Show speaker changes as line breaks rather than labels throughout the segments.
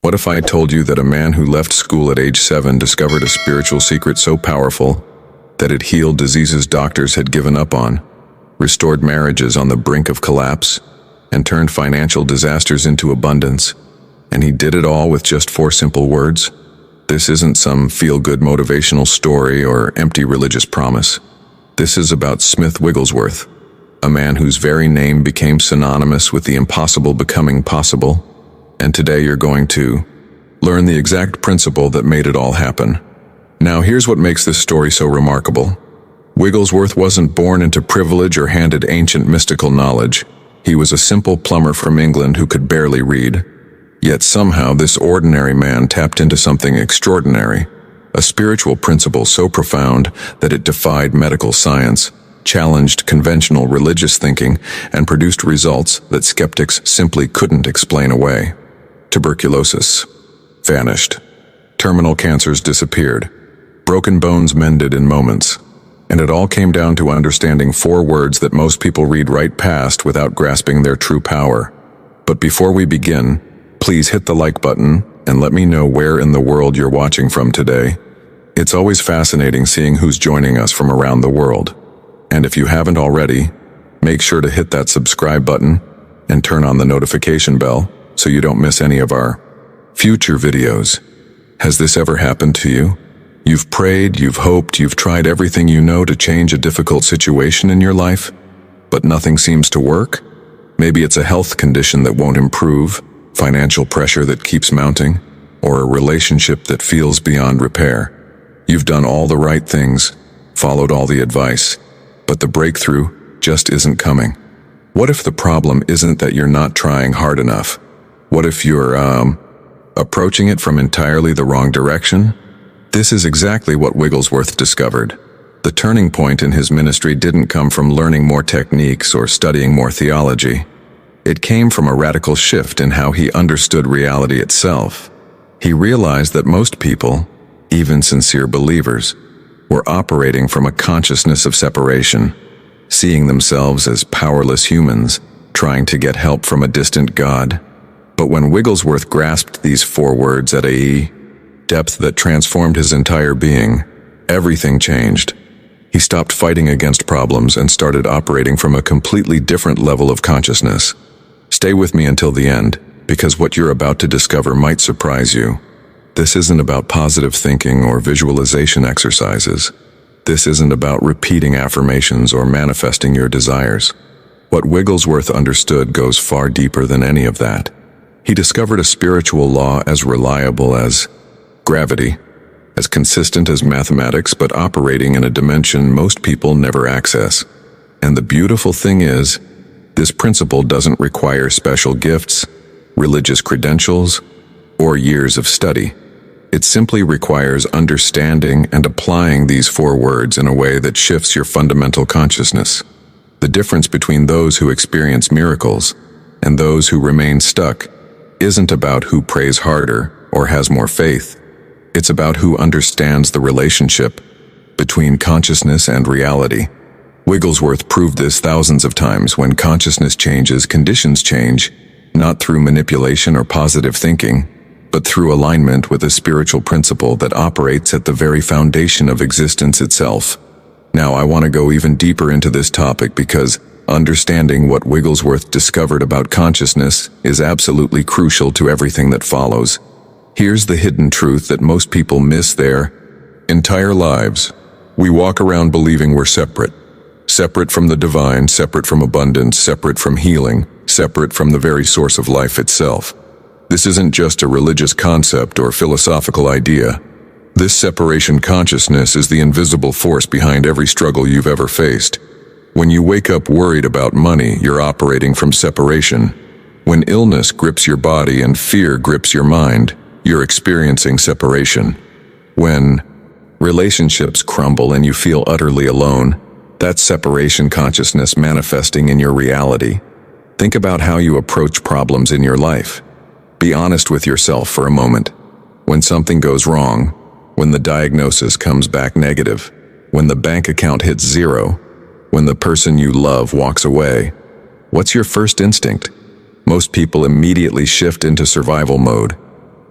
What if I told you that a man who left school at age 7 discovered a spiritual secret so powerful that it healed diseases doctors had given up on, restored marriages on the brink of collapse, and turned financial disasters into abundance, and he did it all with just 4 simple words? This isn't some feel-good motivational story or empty religious promise. This is about Smith Wigglesworth, a man whose very name became synonymous with the impossible becoming possible, and today you're going to learn the exact principle that made it all happen. Now here's what makes this story so remarkable. Wigglesworth wasn't born into privilege or handed ancient mystical knowledge. He was a simple plumber from England who could barely read. Yet somehow this ordinary man tapped into something extraordinary, a spiritual principle so profound that it defied medical science, challenged conventional religious thinking, and produced results that skeptics simply couldn't explain away. Tuberculosis vanished. Terminal cancers disappeared. Broken bones mended in moments. And it all came down to understanding 4 words that most people read right past without grasping their true power. But before we begin, please hit the like button and let me know where in the world you're watching from today. It's always fascinating seeing who's joining us from around the world. And if you haven't already, make sure to hit that subscribe button and turn on the notification bell so you don't miss any of our future videos. Has this ever happened to you? You've prayed, you've hoped, you've tried everything you know to change a difficult situation in your life, but nothing seems to work? Maybe it's a health condition that won't improve, financial pressure that keeps mounting, or a relationship that feels beyond repair. You've done all the right things, followed all the advice, but the breakthrough just isn't coming. What if the problem isn't that you're not trying hard enough? What if you're, approaching it from entirely the wrong direction? This is exactly what Wigglesworth discovered. The turning point in his ministry didn't come from learning more techniques or studying more theology. It came from a radical shift in how he understood reality itself. He realized that most people, even sincere believers, were operating from a consciousness of separation, seeing themselves as powerless humans, trying to get help from a distant God. But when Wigglesworth grasped these 4 words at a depth that transformed his entire being, everything changed. He stopped fighting against problems and started operating from a completely different level of consciousness. Stay with me until the end, because what you're about to discover might surprise you. This isn't about positive thinking or visualization exercises. This isn't about repeating affirmations or manifesting your desires. What Wigglesworth understood goes far deeper than any of that. He discovered a spiritual law as reliable as gravity, as consistent as mathematics, but operating in a dimension most people never access. And the beautiful thing is, this principle doesn't require special gifts, religious credentials, or years of study. It simply requires understanding and applying these 4 words in a way that shifts your fundamental consciousness. The difference between those who experience miracles and those who remain stuck isn't about who prays harder or has more faith. It's about who understands the relationship between consciousness and reality. Wigglesworth proved this thousands of times. When consciousness changes, conditions change, not through manipulation or positive thinking, but through alignment with a spiritual principle that operates at the very foundation of existence itself. Now, I want to go even deeper into this topic because understanding what Wigglesworth discovered about consciousness is absolutely crucial to everything that follows. Here's the hidden truth that most people miss their entire lives. We walk around believing we're separate. Separate from the divine, separate from abundance, separate from healing, separate from the very source of life itself. This isn't just a religious concept or philosophical idea. This separation consciousness is the invisible force behind every struggle you've ever faced. When you wake up worried about money, you're operating from separation. When illness grips your body and fear grips your mind, you're experiencing separation. When relationships crumble and you feel utterly alone, that's separation consciousness manifesting in your reality. Think about how you approach problems in your life. Be honest with yourself for a moment. When something goes wrong, when the diagnosis comes back negative, when the bank account hits 0, when the person you love walks away, what's your first instinct? Most people immediately shift into survival mode.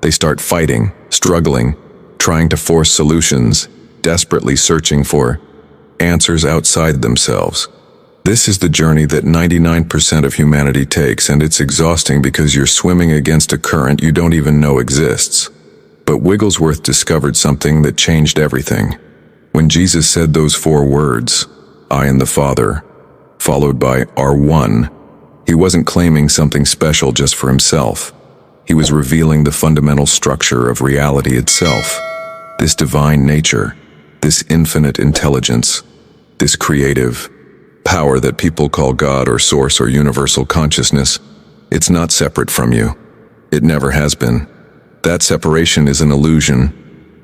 They start fighting, struggling, trying to force solutions, desperately searching for answers outside themselves. This is the journey that 99% of humanity takes, and it's exhausting because you're swimming against a current you don't even know exists. But Wigglesworth discovered something that changed everything. When Jesus said those 4 words, "I and the Father," followed by "are one," he wasn't claiming something special just for himself. He was revealing the fundamental structure of reality itself. This divine nature, this infinite intelligence, this creative power that people call God or Source or universal consciousness, it's not separate from you. It never has been. That separation is an illusion,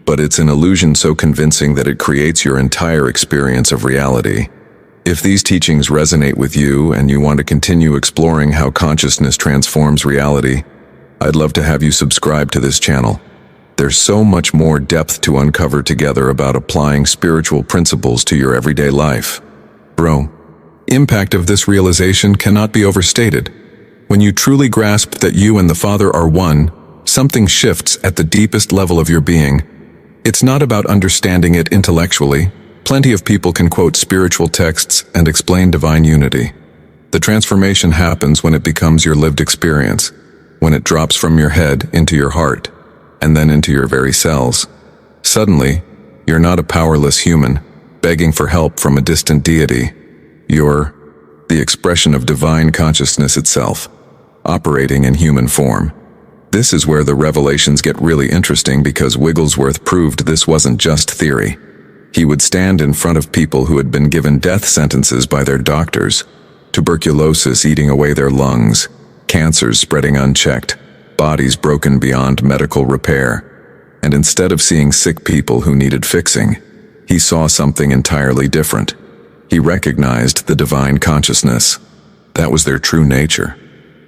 but it's an illusion so convincing that it creates your entire experience of reality. If these teachings resonate with you and you want to continue exploring how consciousness transforms reality, I'd love to have you subscribe to this channel. There's so much more depth to uncover together about applying spiritual principles to your everyday life. Bro, impact of this realization cannot be overstated. When you truly grasp that you and the Father are one, something shifts at the deepest level of your being. It's not about understanding it intellectually. Plenty of people can quote spiritual texts and explain divine unity. The transformation happens when it becomes your lived experience, when it drops from your head into your heart, and then into your very cells. Suddenly, you're not a powerless human, begging for help from a distant deity. You're the expression of divine consciousness itself, operating in human form. This is where the revelations get really interesting, because Wigglesworth proved this wasn't just theory. He would stand in front of people who had been given death sentences by their doctors, tuberculosis eating away their lungs, cancers spreading unchecked, bodies broken beyond medical repair. And instead of seeing sick people who needed fixing, he saw something entirely different. He recognized the divine consciousness. That was their true nature,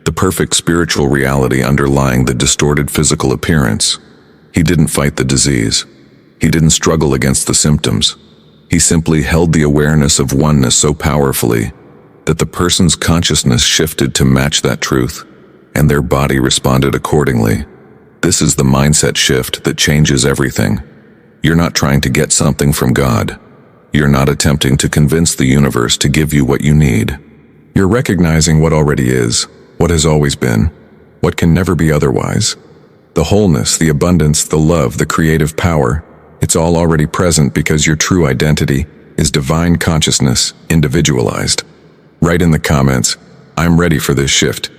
the perfect spiritual reality underlying the distorted physical appearance. He didn't fight the disease. He didn't struggle against the symptoms. He simply held the awareness of oneness so powerfully that the person's consciousness shifted to match that truth, and their body responded accordingly. This is the mindset shift that changes everything. You're not trying to get something from God. You're not attempting to convince the universe to give you what you need. You're recognizing what already is, what has always been, what can never be otherwise. The wholeness, the abundance, the love, the creative power, it's all already present because your true identity is divine consciousness, individualized. Write in the comments, "I'm ready for this shift,"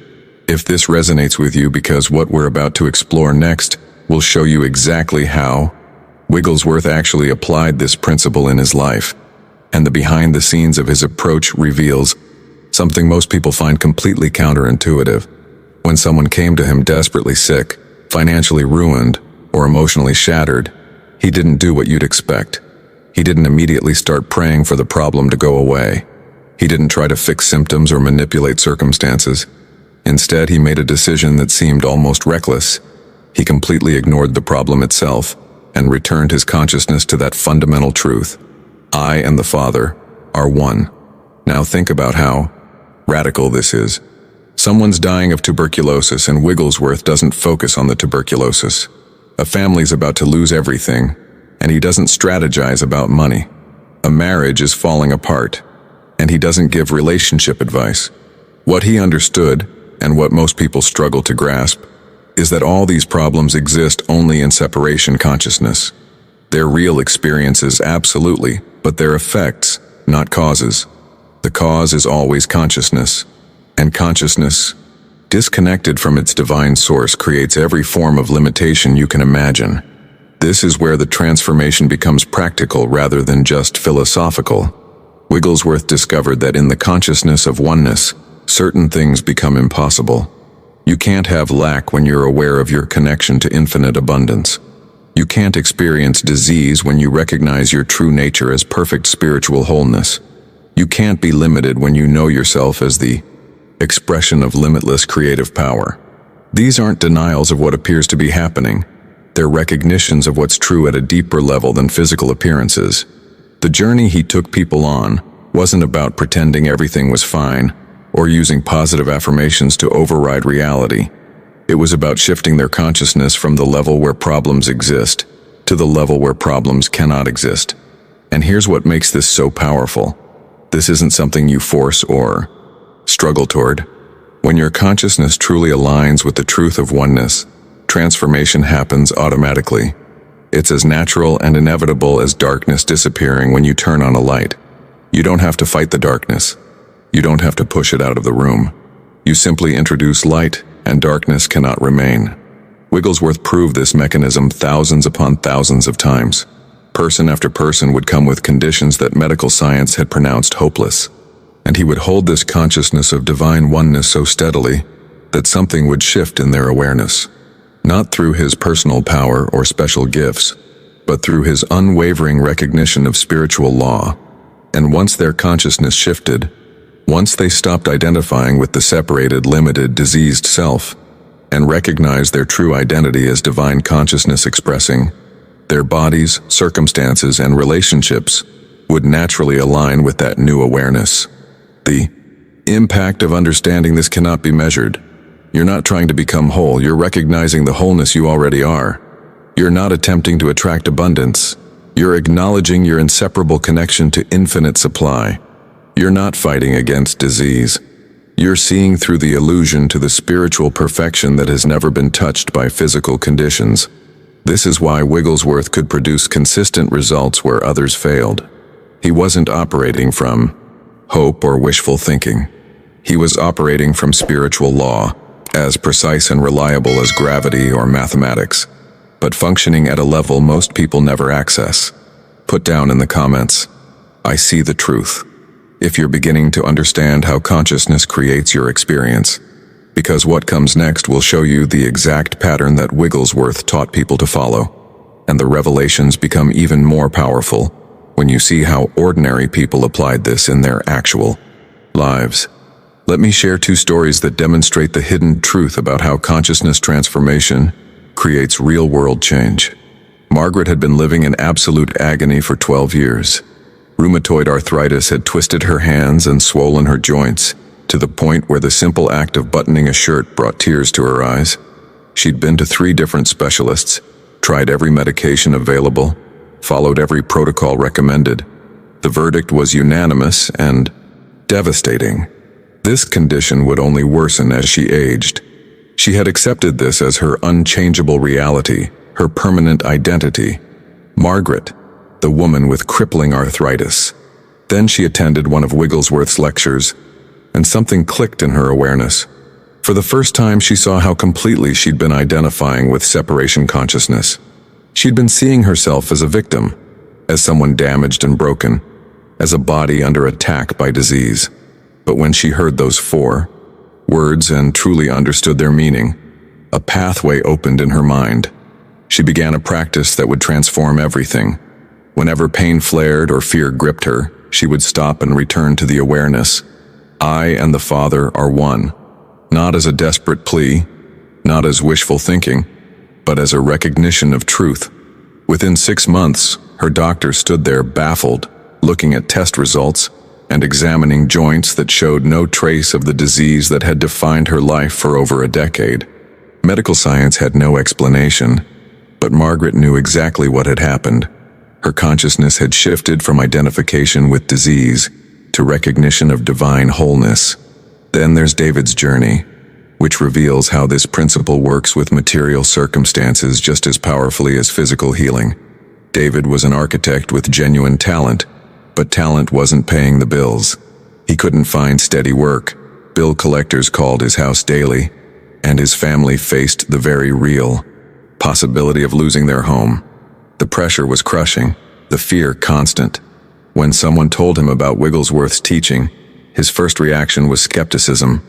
if this resonates with you, because what we're about to explore next will show you exactly how Wigglesworth actually applied this principle in his life, and the behind the scenes of his approach reveals something most people find completely counterintuitive. When someone came to him desperately sick, financially ruined, or emotionally shattered, he didn't do what you'd expect. He didn't immediately start praying for the problem to go away. He didn't try to fix symptoms or manipulate circumstances. Instead, he made a decision that seemed almost reckless. He completely ignored the problem itself and returned his consciousness to that fundamental truth: I and the Father are one. Now think about how radical this is. Someone's dying of tuberculosis, and Wigglesworth doesn't focus on the tuberculosis. A family's about to lose everything, and he doesn't strategize about money. A marriage is falling apart, and he doesn't give relationship advice. What he understood, and what most people struggle to grasp, is that all these problems exist only in separation consciousness. They're real experiences, absolutely, but they're effects, not causes. The cause is always consciousness, and consciousness, disconnected from its divine source, creates every form of limitation you can imagine. This is where the transformation becomes practical rather than just philosophical. Wigglesworth discovered that in the consciousness of oneness, certain things become impossible. You can't have lack when you're aware of your connection to infinite abundance. You can't experience disease when you recognize your true nature as perfect spiritual wholeness. You can't be limited when you know yourself as the expression of limitless creative power. These aren't denials of what appears to be happening. They're recognitions of what's true at a deeper level than physical appearances. The journey he took people on wasn't about pretending everything was fine or using positive affirmations to override reality. It was about shifting their consciousness from the level where problems exist to the level where problems cannot exist. And here's what makes this so powerful. This isn't something you force or struggle toward. When your consciousness truly aligns with the truth of oneness, transformation happens automatically. It's as natural and inevitable as darkness disappearing when you turn on a light. You don't have to fight the darkness. You don't have to push it out of the room. You simply introduce light, and darkness cannot remain. Wigglesworth proved this mechanism thousands upon thousands of times. Person after person would come with conditions that medical science had pronounced hopeless, and he would hold this consciousness of divine oneness so steadily that something would shift in their awareness. Not through his personal power or special gifts, but through his unwavering recognition of spiritual law. And once their consciousness shifted, once they stopped identifying with the separated, limited, diseased self, and recognized their true identity as divine consciousness expressing, their bodies, circumstances, and relationships would naturally align with that new awareness. The impact of understanding this cannot be measured. You're not trying to become whole, you're recognizing the wholeness you already are. You're not attempting to attract abundance. You're acknowledging your inseparable connection to infinite supply. You're not fighting against disease. You're seeing through the illusion to the spiritual perfection that has never been touched by physical conditions. This is why Wigglesworth could produce consistent results where others failed. He wasn't operating from hope or wishful thinking. He was operating from spiritual law, as precise and reliable as gravity or mathematics, but functioning at a level most people never access. Put down in the comments, "I see the truth," if you're beginning to understand how consciousness creates your experience, because what comes next will show you the exact pattern that Wigglesworth taught people to follow, and the revelations become even more powerful when you see how ordinary people applied this in their actual lives. Let me share 2 stories that demonstrate the hidden truth about how consciousness transformation creates real-world change. Margaret had been living in absolute agony for 12 years. Rheumatoid arthritis had twisted her hands and swollen her joints, to the point where the simple act of buttoning a shirt brought tears to her eyes. She'd been to 3 different specialists, tried every medication available, followed every protocol recommended. The verdict was unanimous and devastating. This condition would only worsen as she aged. She had accepted this as her unchangeable reality, her permanent identity. Margaret, the woman with crippling arthritis. Then she attended one of Wigglesworth's lectures, and something clicked in her awareness. For the first time, she saw how completely she'd been identifying with separation consciousness. She'd been seeing herself as a victim, as someone damaged and broken, as a body under attack by disease. But when she heard those 4 words and truly understood their meaning, a pathway opened in her mind. She began a practice that would transform everything. Whenever pain flared or fear gripped her, she would stop and return to the awareness. I and the Father are one, not as a desperate plea, not as wishful thinking, but as a recognition of truth. Within 6 months, her doctor stood there baffled, looking at test results and examining joints that showed no trace of the disease that had defined her life for over a decade. Medical science had no explanation, but Margaret knew exactly what had happened. Her consciousness had shifted from identification with disease to recognition of divine wholeness. Then there's David's journey, which reveals how this principle works with material circumstances just as powerfully as physical healing. David was an architect with genuine talent, but talent wasn't paying the bills. He couldn't find steady work. Bill collectors called his house daily, and his family faced the very real possibility of losing their home. The pressure was crushing, the fear constant. When someone told him about Wigglesworth's teaching, his first reaction was skepticism.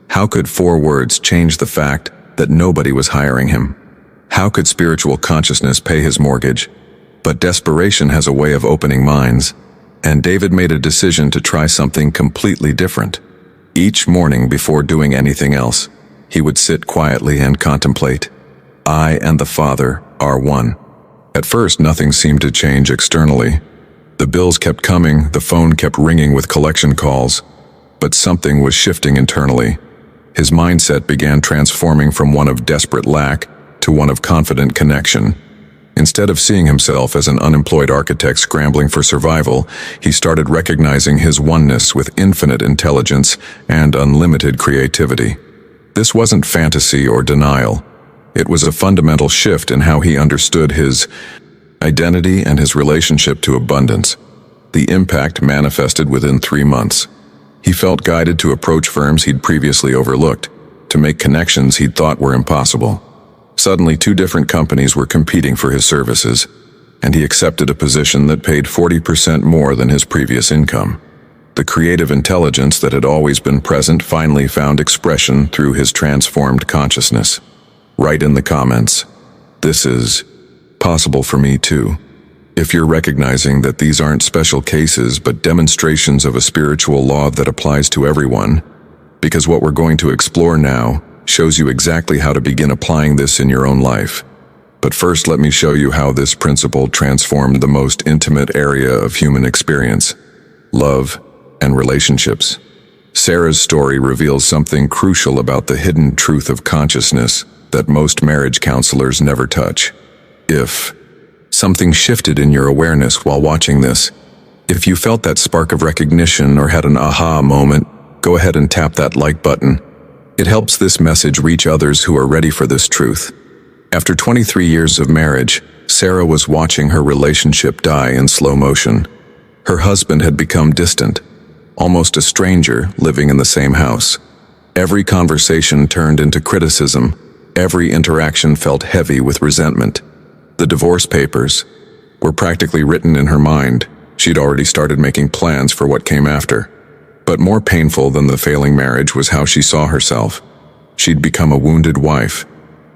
How could 4 words change the fact that nobody was hiring him? How could spiritual consciousness pay his mortgage? But desperation has a way of opening minds, and David made a decision to try something completely different. Each morning before doing anything else, he would sit quietly and contemplate. I and the Father are one. At first, nothing seemed to change externally. The bills kept coming, the phone kept ringing with collection calls, but something was shifting internally. His mindset began transforming from one of desperate lack to one of confident connection. Instead of seeing himself as an unemployed architect scrambling for survival, he started recognizing his oneness with infinite intelligence and unlimited creativity. This wasn't fantasy or denial. It was a fundamental shift in how he understood his identity and his relationship to abundance. The impact manifested within 3 months. He felt guided to approach firms he'd previously overlooked, to make connections he'd thought were impossible. Suddenly, 2 different companies were competing for his services, and he accepted a position that paid 40% more than his previous income. The creative intelligence that had always been present finally found expression through his transformed consciousness. Write in the comments, "This is possible for me too," if you're recognizing that these aren't special cases but demonstrations of a spiritual law that applies to everyone, because what we're going to explore now shows you exactly how to begin applying this in your own life. But first, let me show you how this principle transformed the most intimate area of human experience: love and relationships. Sarah's story reveals something crucial about the hidden truth of consciousness that most marriage counselors never touch. If something shifted in your awareness while watching this, if you felt that spark of recognition or had an aha moment, go ahead and tap that like button. It helps this message reach others who are ready for this truth. After 23 years of marriage, Sarah was watching her relationship die in slow motion. Her husband had become distant, almost a stranger living in the same house. Every conversation turned into criticism. Every interaction felt heavy with resentment. The divorce papers were practically written in her mind. She'd already started making plans for what came after. But more painful than the failing marriage was how she saw herself. She'd become a wounded wife,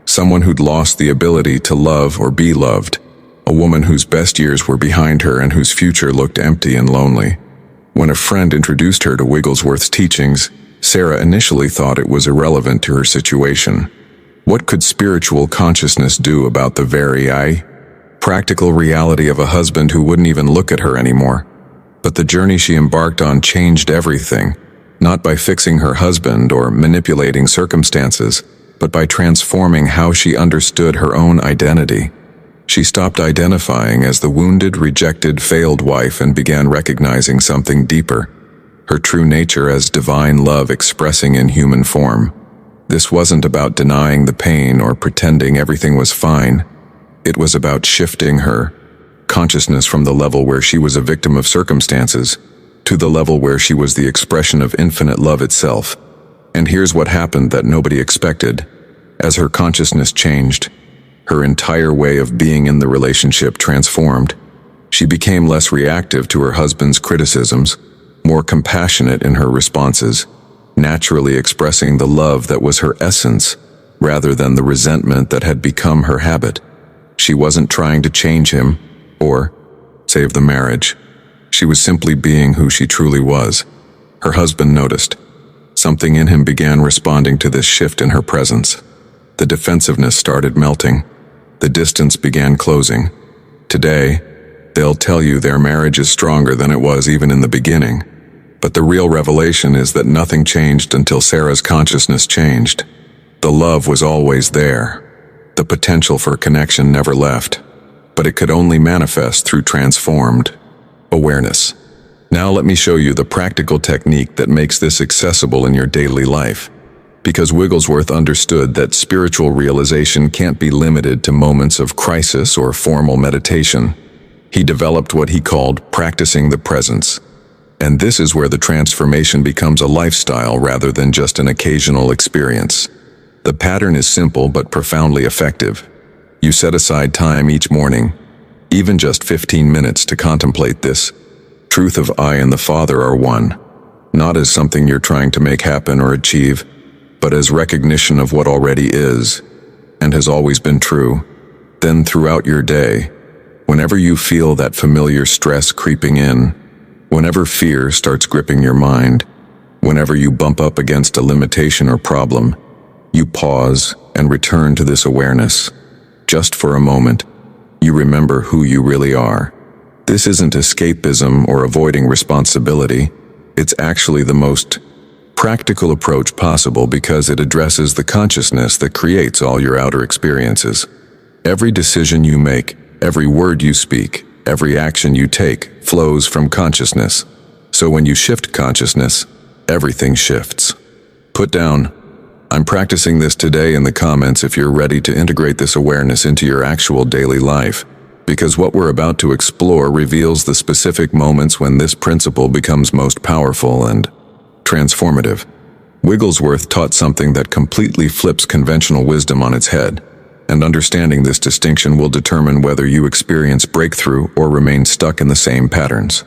someone who'd lost the ability to love or be loved, a woman whose best years were behind her and whose future looked empty and lonely. When a friend introduced her to Wigglesworth's teachings, Sarah initially thought it was irrelevant to her situation. What could spiritual consciousness do about the very practical reality of a husband who wouldn't even look at her anymore? But the journey she embarked on changed everything, not by fixing her husband or manipulating circumstances, but by transforming how she understood her own identity. She stopped identifying as the wounded, rejected, failed wife and began recognizing something deeper, her true nature as divine love expressing in human form. This wasn't about denying the pain or pretending everything was fine. It was about shifting her consciousness from the level where she was a victim of circumstances to the level where she was the expression of infinite love itself. And here's what happened that nobody expected. As her consciousness changed, her entire way of being in the relationship transformed. She became less reactive to her husband's criticisms, more compassionate in her responses, naturally expressing the love that was her essence, rather than the resentment that had become her habit. She wasn't trying to change him or save the marriage. She was simply being who she truly was. Her husband noticed. Something in him began responding to this shift in her presence. The defensiveness started melting. The distance began closing. Today, they'll tell you their marriage is stronger than it was even in the beginning. But the real revelation is that nothing changed until Sarah's consciousness changed. The love was always there. The potential for connection never left. But it could only manifest through transformed awareness. Now let me show you the practical technique that makes this accessible in your daily life. Because Wigglesworth understood that spiritual realization can't be limited to moments of crisis or formal meditation, he developed what he called practicing the presence. And this is where the transformation becomes a lifestyle rather than just an occasional experience. The pattern is simple but profoundly effective. You set aside time each morning, even just 15 minutes, to contemplate this truth of I and the Father are one, not as something you're trying to make happen or achieve, but as recognition of what already is and has always been true. Then throughout your day, whenever you feel that familiar stress creeping in, whenever fear starts gripping your mind, whenever you bump up against a limitation or problem, you pause and return to this awareness. Just for a moment, you remember who you really are. This isn't escapism or avoiding responsibility. It's actually the most practical approach possible because it addresses the consciousness that creates all your outer experiences. Every decision you make, every word you speak, every action you take flows from consciousness. So when you shift consciousness, everything shifts. Put down, "I'm practicing this today" in the comments if you're ready to integrate this awareness into your actual daily life, because what we're about to explore reveals the specific moments when this principle becomes most powerful and transformative. Wigglesworth taught something that completely flips conventional wisdom on its head, and understanding this distinction will determine whether you experience breakthrough or remain stuck in the same patterns.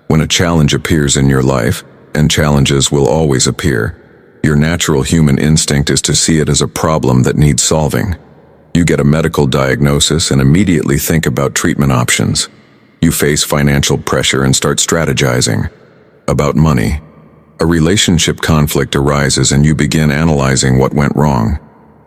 When a challenge appears in your life, and challenges will always appear, your natural human instinct is to see it as a problem that needs solving. You get a medical diagnosis and immediately think about treatment options. You face financial pressure and start strategizing about money. A relationship conflict arises and you begin analyzing what went wrong.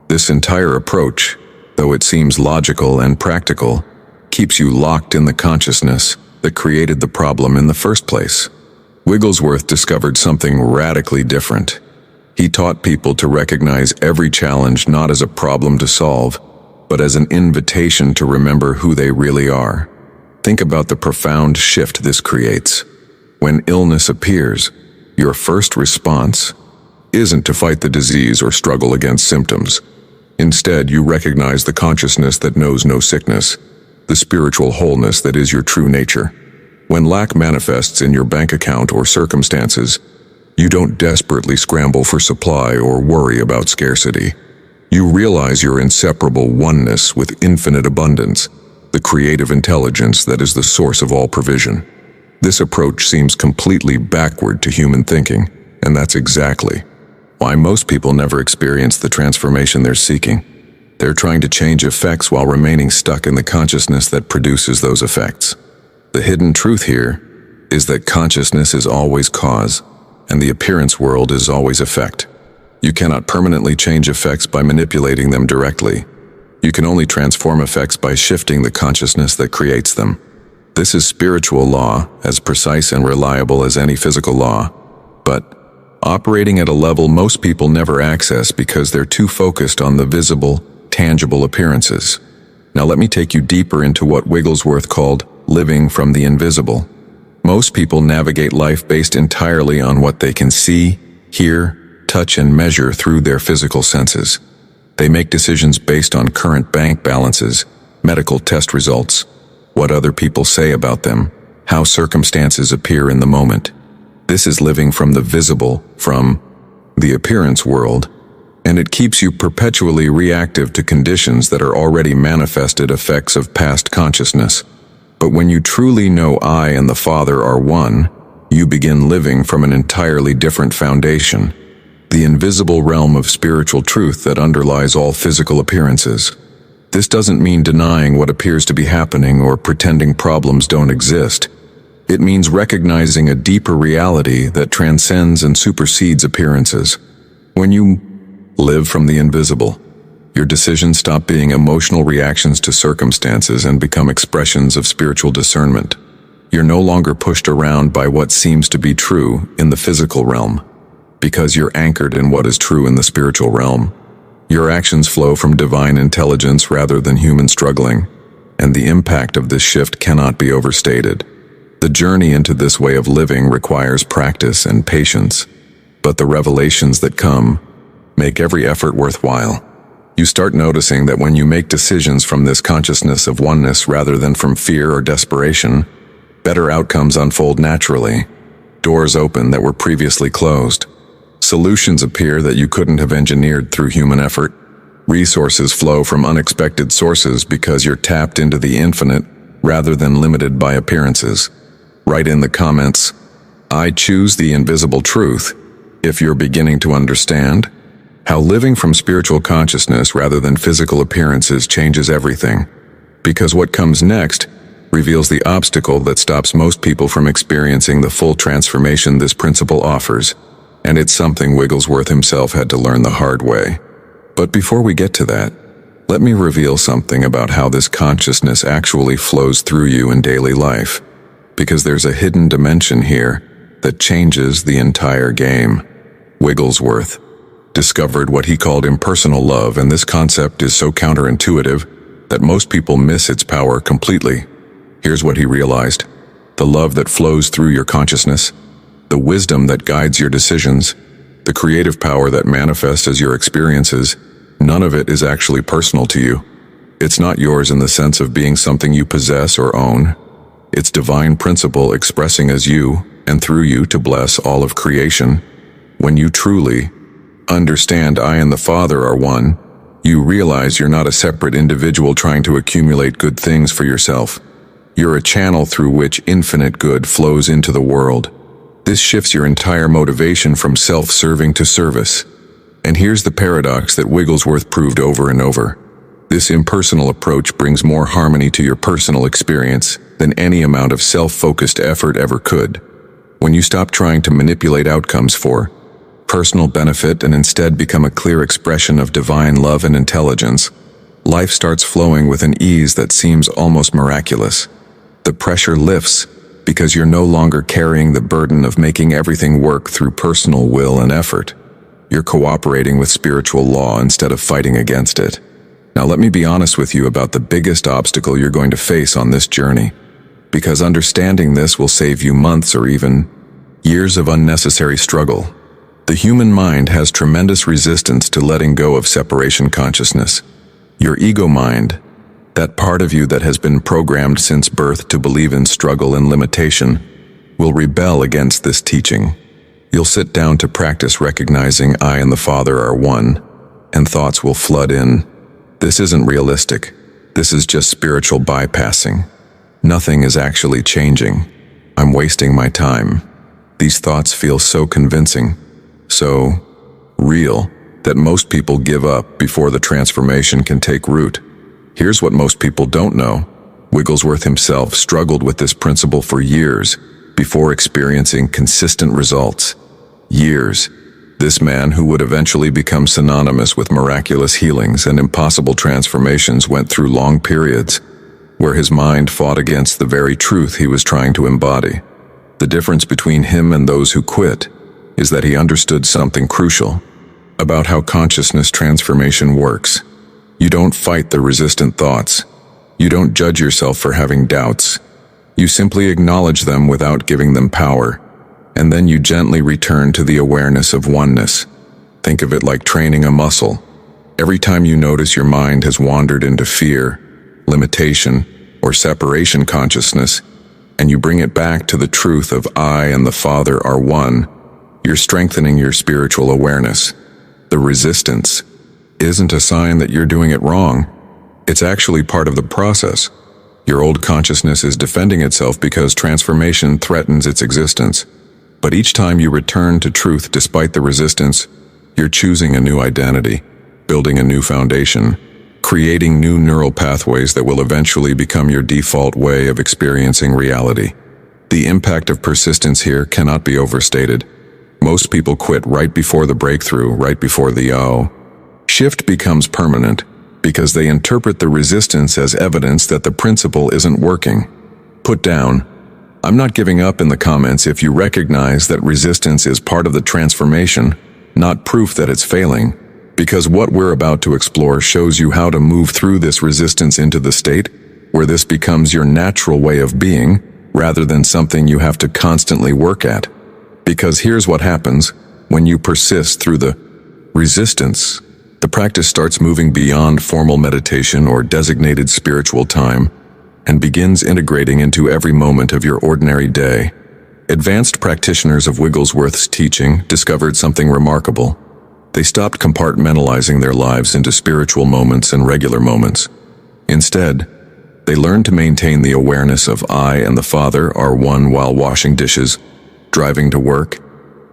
This entire approach, though it seems logical and practical, keeps you locked in the consciousness that created the problem in the first place. Wigglesworth discovered something radically different. He taught people to recognize every challenge not as a problem to solve, but as an invitation to remember who they really are. Think about the profound shift this creates. When illness appears, your first response isn't to fight the disease or struggle against symptoms. Instead, you recognize the consciousness that knows no sickness, the spiritual wholeness that is your true nature. When lack manifests in your bank account or circumstances, you don't desperately scramble for supply or worry about scarcity. You realize your inseparable oneness with infinite abundance, the creative intelligence that is the source of all provision. This approach seems completely backward to human thinking, and that's exactly why most people never experience the transformation they're seeking. They're trying to change effects while remaining stuck in the consciousness that produces those effects. The hidden truth here is that consciousness is always cause, and the appearance world is always effect. You cannot permanently change effects by manipulating them directly. You can only transform effects by shifting the consciousness that creates them. This is spiritual law, as precise and reliable as any physical law, but operating at a level most people never access because they're too focused on the visible, tangible appearances. Now let me take you deeper into what Wigglesworth called living from the invisible. Most people navigate life based entirely on what they can see, hear, touch, and measure through their physical senses. They make decisions based on current bank balances, medical test results, what other people say about them, how circumstances appear in the moment. This is living from the visible, from the appearance world, and it keeps you perpetually reactive to conditions that are already manifested effects of past consciousness. But when you truly know I and the Father are one, you begin living from an entirely different foundation, the invisible realm of spiritual truth that underlies all physical appearances. This doesn't mean denying what appears to be happening or pretending problems don't exist. It means recognizing a deeper reality that transcends and supersedes appearances. When you live from the invisible, your decisions stop being emotional reactions to circumstances and become expressions of spiritual discernment. You're no longer pushed around by what seems to be true in the physical realm, because you're anchored in what is true in the spiritual realm. Your actions flow from divine intelligence rather than human struggling, and the impact of this shift cannot be overstated. The journey into this way of living requires practice and patience, but the revelations that come make every effort worthwhile. You start noticing that when you make decisions from this consciousness of oneness rather than from fear or desperation, better outcomes unfold naturally. Doors open that were previously closed. Solutions appear that you couldn't have engineered through human effort. Resources flow from unexpected sources because you're tapped into the infinite rather than limited by appearances. Write in the comments, "I choose the invisible truth," if you're beginning to understand how living from spiritual consciousness rather than physical appearances changes everything. Because what comes next reveals the obstacle that stops most people from experiencing the full transformation this principle offers, and it's something Wigglesworth himself had to learn the hard way. But before we get to that, let me reveal something about how this consciousness actually flows through you in daily life, because there's a hidden dimension here that changes the entire game. Wigglesworth, discovered what he called impersonal love, and this concept is so counterintuitive that most people miss its power completely. Here's what he realized: the love that flows through your consciousness, the wisdom that guides your decisions, the creative power that manifests as your experiences, none of it is actually personal to you. It's not yours in the sense of being something you possess or own. It's divine principle expressing as you and through you to bless all of creation. When you truly understand I and the Father are one, you realize you're not a separate individual trying to accumulate good things for yourself. You're a channel through which infinite good flows into the world. This shifts your entire motivation from self-serving to service. And here's the paradox that Wigglesworth proved over and over. This impersonal approach brings more harmony to your personal experience than any amount of self-focused effort ever could. When you stop trying to manipulate outcomes for personal benefit and instead become a clear expression of divine love and intelligence, life starts flowing with an ease that seems almost miraculous. The pressure lifts because you're no longer carrying the burden of making everything work through personal will and effort. You're cooperating with spiritual law instead of fighting against it. Now let me be honest with you about the biggest obstacle you're going to face on this journey, because understanding this will save you months or even years of unnecessary struggle. The human mind has tremendous resistance to letting go of separation consciousness. Your ego mind, that part of you that has been programmed since birth to believe in struggle and limitation, will rebel against this teaching. You'll sit down to practice recognizing I and the Father are one, and thoughts will flood in. This isn't realistic. This is just spiritual bypassing. Nothing is actually changing. I'm wasting my time. These thoughts feel so convincing, so real, that most people give up before the transformation can take root. Here's what most people don't know. Wigglesworth himself struggled with this principle for years before experiencing consistent results. Years. This man, who would eventually become synonymous with miraculous healings and impossible transformations, went through long periods where his mind fought against the very truth he was trying to embody. The difference between him and those who quit is that he understood something crucial about how consciousness transformation works. You don't fight the resistant thoughts. You don't judge yourself for having doubts. You simply acknowledge them without giving them power, and then you gently return to the awareness of oneness. Think of it like training a muscle. Every time you notice your mind has wandered into fear, limitation, or separation consciousness, and you bring it back to the truth of I and the Father are one, you're strengthening your spiritual awareness. The resistance isn't a sign that you're doing it wrong. It's actually part of the process. Your old consciousness is defending itself because transformation threatens its existence. But each time you return to truth despite the resistance, you're choosing a new identity, building a new foundation, creating new neural pathways that will eventually become your default way of experiencing reality. The impact of persistence here cannot be overstated. Most people quit right before the breakthrough, right before the shift becomes permanent, because they interpret the resistance as evidence that the principle isn't working. Put down, I'm not giving up in the comments if you recognize that resistance is part of the transformation, not proof that it's failing, because what we're about to explore shows you how to move through this resistance into the state where this becomes your natural way of being, rather than something you have to constantly work at. Because here's what happens when you persist through the resistance. The practice starts moving beyond formal meditation or designated spiritual time and begins integrating into every moment of your ordinary day. Advanced practitioners of Wigglesworth's teaching discovered something remarkable. They stopped compartmentalizing their lives into spiritual moments and regular moments. Instead, they learned to maintain the awareness of I and the Father are one while washing dishes, driving to work,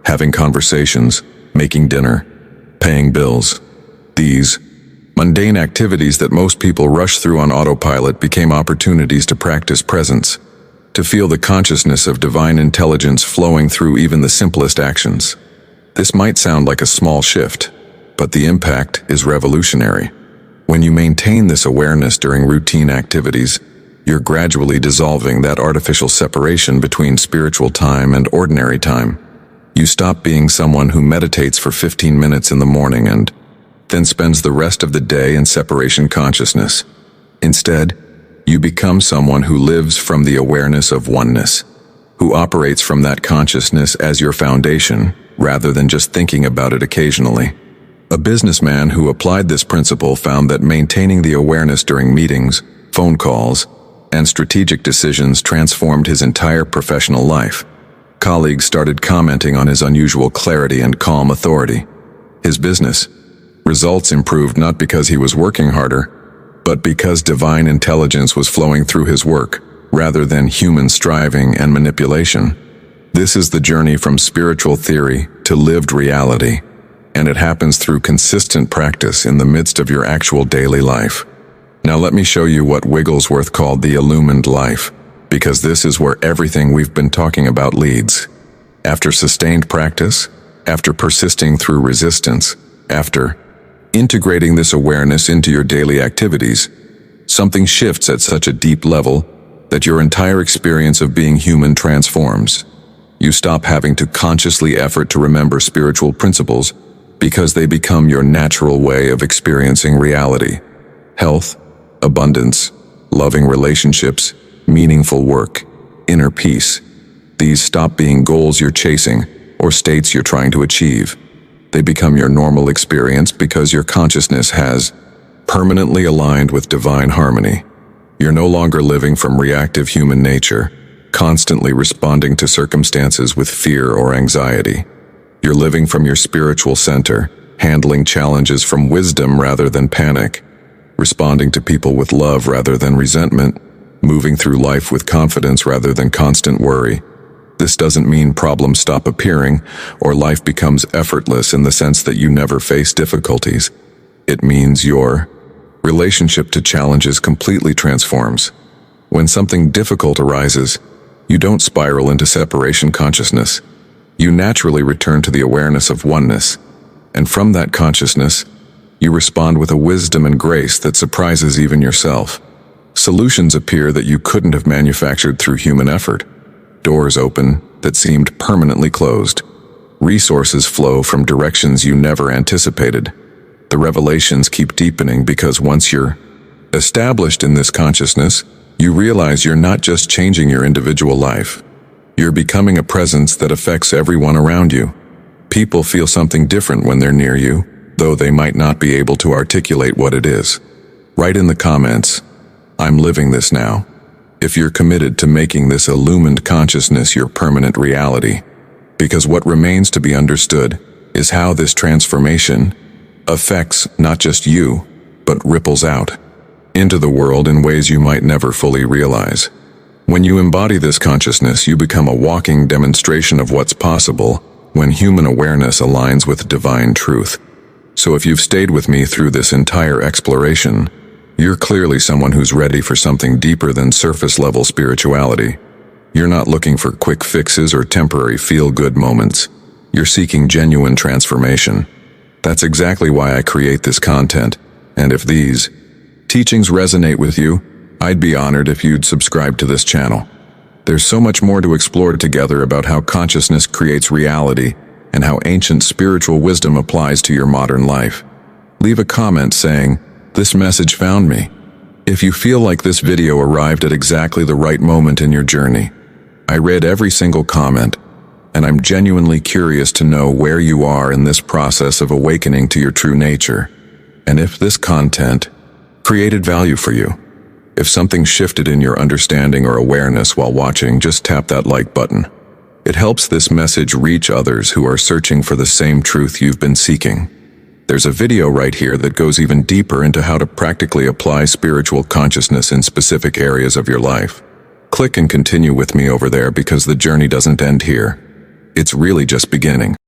having conversations, making dinner, paying bills. These mundane activities that most people rush through on autopilot became opportunities to practice presence, to feel the consciousness of divine intelligence flowing through even the simplest actions. This might sound like a small shift, but the impact is revolutionary. When you maintain this awareness during routine activities, you're gradually dissolving that artificial separation between spiritual time and ordinary time. You stop being someone who meditates for 15 minutes in the morning and then spends the rest of the day in separation consciousness. Instead, you become someone who lives from the awareness of oneness, who operates from that consciousness as your foundation, rather than just thinking about it occasionally. A businessman who applied this principle found that maintaining the awareness during meetings, phone calls, and strategic decisions transformed his entire professional life. Colleagues started commenting on his unusual clarity and calm authority. His business results improved not because he was working harder, but because divine intelligence was flowing through his work, rather than human striving and manipulation. This is the journey from spiritual theory to lived reality, and it happens through consistent practice in the midst of your actual daily life. Now let me show you what Wigglesworth called the illumined life, because this is where everything we've been talking about leads. After sustained practice, after persisting through resistance, after integrating this awareness into your daily activities, something shifts at such a deep level that your entire experience of being human transforms. You stop having to consciously effort to remember spiritual principles because they become your natural way of experiencing reality. Health, abundance, loving relationships, meaningful work, inner peace. These stop being goals you're chasing or states you're trying to achieve. They become your normal experience because your consciousness has permanently aligned with divine harmony. You're no longer living from reactive human nature, constantly responding to circumstances with fear or anxiety. You're living from your spiritual center, handling challenges from wisdom rather than panic, responding to people with love rather than resentment, moving through life with confidence rather than constant worry. This doesn't mean problems stop appearing or life becomes effortless in the sense that you never face difficulties. It means your relationship to challenges completely transforms. When something difficult arises, you don't spiral into separation consciousness. You naturally return to the awareness of oneness, and from that consciousness, you respond with a wisdom and grace that surprises even yourself. Solutions appear that you couldn't have manufactured through human effort. Doors open that seemed permanently closed. Resources flow from directions you never anticipated. The revelations keep deepening because once you're established in this consciousness, you realize you're not just changing your individual life. You're becoming a presence that affects everyone around you. People feel something different when they're near you, though they might not be able to articulate what it is. Write in the comments, "I'm living this now," if you're committed to making this illumined consciousness your permanent reality. Because what remains to be understood is how this transformation affects not just you, but ripples out into the world in ways you might never fully realize. When you embody this consciousness, you become a walking demonstration of what's possible when human awareness aligns with divine truth. So if you've stayed with me through this entire exploration, you're clearly someone who's ready for something deeper than surface-level spirituality. You're not looking for quick fixes or temporary feel-good moments. You're seeking genuine transformation. That's exactly why I create this content, and if these teachings resonate with you, I'd be honored if you'd subscribe to this channel. There's so much more to explore together about how consciousness creates reality and how ancient spiritual wisdom applies to your modern life. Leave a comment saying, "This message found me," if you feel like this video arrived at exactly the right moment in your journey. I read every single comment, and I'm genuinely curious to know where you are in this process of awakening to your true nature. And if this content created value for you, if something shifted in your understanding or awareness while watching, just tap that like button. It helps this message reach others who are searching for the same truth you've been seeking. There's a video right here that goes even deeper into how to practically apply spiritual consciousness in specific areas of your life. Click and continue with me over there because the journey doesn't end here. It's really just beginning.